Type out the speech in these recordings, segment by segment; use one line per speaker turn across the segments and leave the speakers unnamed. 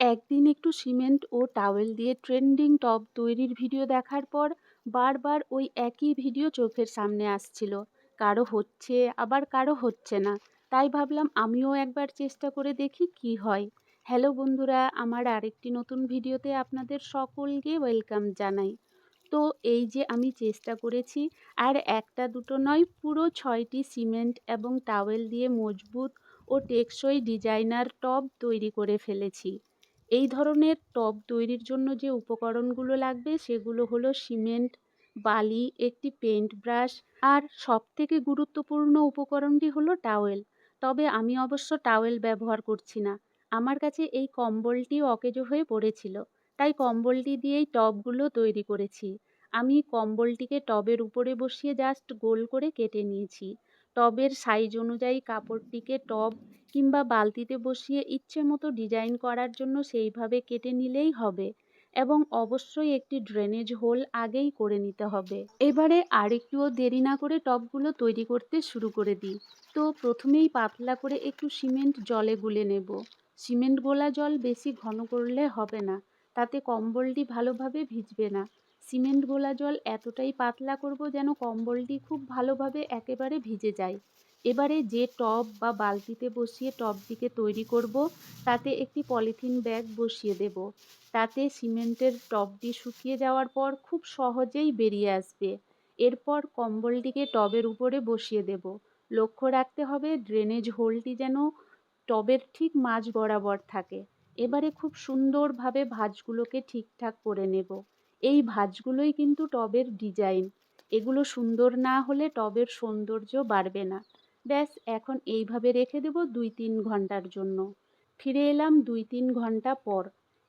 একদিন একটু সিমেন্ট ও টাওয়েল দিয়ে ট্রেন্ডিং টব তৈরির ভিডিও দেখার পর বারবার ওই একই ভিডিও চোখের সামনে আসছিল। কারো হচ্ছে, আবার কারো হচ্ছে না। তাই ভাবলাম আমিও একবার চেষ্টা করে দেখি কি হয়। হ্যালো বন্ধুরা, আমার আরেকটি নতুন ভিডিওতে আপনাদের সকলকে ওয়েলকাম জানাই। তো এই যে আমি চেষ্টা করেছি, আর একটা দুটো নয়, পুরো 6টি সিমেন্ট এবং টাওয়েল দিয়ে মজবুত ও টেকসই ডিজাইনার টব তৈরি করে ফেলেছি। এই ধরনের টব তৈরির জন্য যে উপকরণগুলো লাগবে সেগুলো হলো সিমেন্ট, বালি, একটি পেইন্ট ব্রাশ, আর সবথেকে গুরুত্বপূর্ণ উপকরণটি হলো টাওয়েল। তবে আমি অবশ্য টাওয়েল ব্যবহার করছি না। আমার কাছে এই কম্বলটি অকেজো হয়ে পড়েছিল, তাই কম্বলটি দিয়েই টবগুলো তৈরি করেছি। আমি কম্বলটিকে টবের উপরে বসিয়ে জাস্ট গোল করে কেটে নিয়েছি। টবের সাইজ অনুযায়ী কাপড়টিকে টব কিংবা বালতিতে বসিয়ে ইচ্ছে মতো ডিজাইন করার জন্য সেইভাবে কেটে নিলেই হবে, এবং অবশ্যই একটি ড্রেনেজ হোল আগেই করে নিতে হবে। এবারে আর একটুও দেরি না করে টবগুলো তৈরি করতে শুরু করে দিই। তো প্রথমেই পাতলা করে একটু সিমেন্ট জলে গুলে নেব। সিমেন্ট গোলা জল বেশি ঘন করলে হবে না, তাতে কম্বলটি ভালোভাবে ভিজবে না। সিমেন্ট গোলা জল এতটাই পাতলা করব যেন কম্বলটি খুব ভালোভাবে একেবারে ভিজে যায়। এবারে যে টব বা বালতিতে বসিয়ে টবটিকে তৈরি করব, তাতে একটি পলিথিন ব্যাগ বসিয়ে দেব। তাতে সিমেন্টের টবটি শুকিয়ে যাওয়ার পর খুব সহজেই বেরিয়ে আসবে। এরপর কম্বলটিকে টবের উপরে বসিয়ে দেব। লক্ষ্য রাখতে হবে ড্রেনেজ হোলটি যেন টবের ঠিক মাঝ বরাবর থাকে। এবারে খুব সুন্দরভাবে ভাঁজগুলোকে ঠিকঠাক করে নেব। এই ভাঁজগুলোই কিন্তু টবের ডিজাইন। এগুলো সুন্দর না হলে টবের সৌন্দর্য বাড়বে না। ব্যাস, এখন এইভাবে রেখে দেব 2-3 ঘন্টার জন্য। ফিরে এলাম 2-3 ঘন্টা পর।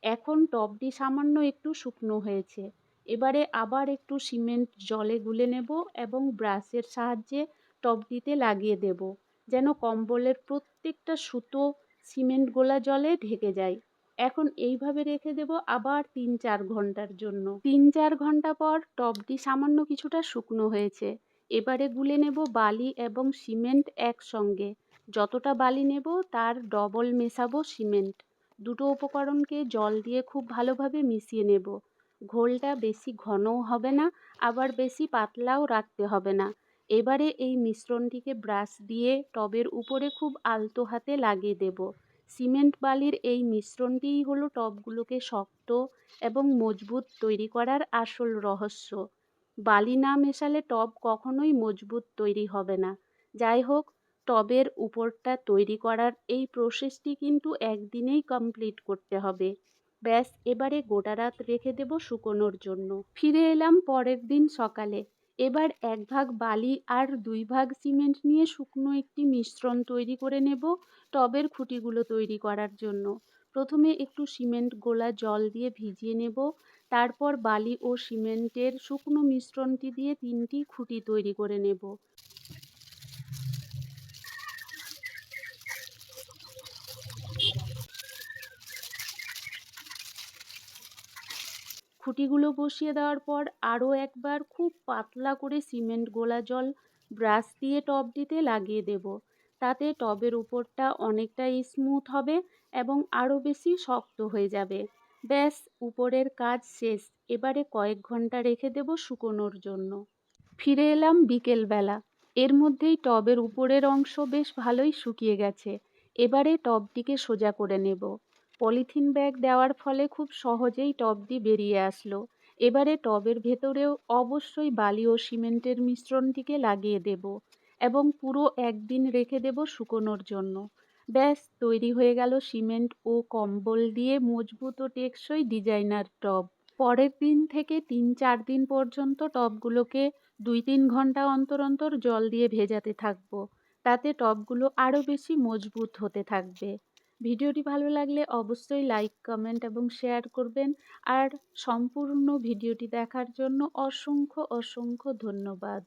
এখন টবটি সামান্য একটু শুকনো হয়েছে। এবারে আবার একটু সিমেন্ট জলে গুলে নেব এবং ব্রাশের সাহায্যে টবটিতে লাগিয়ে দেব, যেন কম্বলের প্রত্যেকটা সুতো সিমেন্ট গোলা জলে ঢেকে যায়। এখন এইভাবে রেখে দেব আবার 3-4 ঘন্টার জন্য। 3-4 ঘন্টা পর টবটি সামান্য কিছুটা শুকনো হয়েছে। এবারে গুলে নেব বালি এবং সিমেন্ট একসঙ্গে। যতটা বালি নেব তার ডবল মেশাবো সিমেন্ট। দুটো উপকরণকে জল দিয়ে খুব ভালোভাবে মিশিয়ে নেব। ঘোলটা বেশি ঘনও হবে না, আবার বেশি পাতলাও রাখতে হবে না। এবারে এই মিশ্রণটিকে ব্রাশ দিয়ে টবের উপরে খুব আলতো হাতে লাগিয়ে দেব। সিমেন্ট বালির এই মিশ্রণটিই হলো টবগুলোকে শক্ত এবং মজবুত তৈরি করার আসল রহস্য। বালি না মেশালে টব কখনোই মজবুত তৈরি হবে না। যাই হোক, টবের উপরটা তৈরি করার এই প্রসেসটি কিন্তু একদিনেই কমপ্লিট করতে হবে। ব্যাস, এবারে গোটা রাত রেখে দেব শুকোনোর জন্য। ফিরে এলাম পরের দিন সকালে। এবার 1 ভাগ বালি আর 2 ভাগ সিমেন্ট নিয়ে শুকনো একটি মিশ্রণ তৈরি করে নেব টবের খুঁটিগুলো তৈরি করার জন্য। প্রথমে একটু সিমেন্ট গোলা জল দিয়ে ভিজিয়ে নেব। তারপর বালি ও সিমেন্টের শুকনো মিশ্রণটি দিয়ে 3টি খুঁটি তৈরি করে নেব। খুঁটিগুলো বসিয়ে দেওয়ার পর আরও একবার খুব পাতলা করে সিমেন্ট গোলা জল ব্রাশ দিয়ে টবটিতে লাগিয়ে দেব। তাতে টবের উপরটা অনেকটা স্মুথ হবে এবং আরও বেশি শক্ত হয়ে যাবে। ব্যাস, উপরের কাজ শেষ। এবারে কয়েক ঘন্টা রেখে দেব শুকোনোর জন্য। ফিরে এলাম বিকেলবেলা। এর মধ্যেই টবের উপরের অংশ বেশ ভালোই শুকিয়ে গেছে। এবারে টবটিকে সোজা করে নেব। পলিথিন ব্যাগ দেওয়ার ফলে খুব সহজেই টবটি বেরিয়ে আসলো। এবারে টবের ভেতরেও অবশ্যই বালি ও সিমেন্টের মিশ্রণটিকে লাগিয়ে দেব এবং পুরো একদিন রেখে দেব শুকোনোর জন্য। ব্যাস, তৈরি হয়ে গেল সিমেন্ট ও কম্বল দিয়ে মজবুত ও টেকসই ডিজাইনার টব। পরের দিন থেকে 3-4 দিন পর্যন্ত টবগুলোকে 2-3 ঘন্টা অন্তর অন্তর জল দিয়ে ভেজাতে থাকবো। তাতে টবগুলো আরও বেশি মজবুত হতে থাকবে। ভিডিওটি ভালো লাগলে অবশ্যই লাইক, কমেন্ট এবং শেয়ার করবেন। আর সম্পূর্ণ ভিডিওটি দেখার জন্য অসংখ্য অসংখ্য ধন্যবাদ।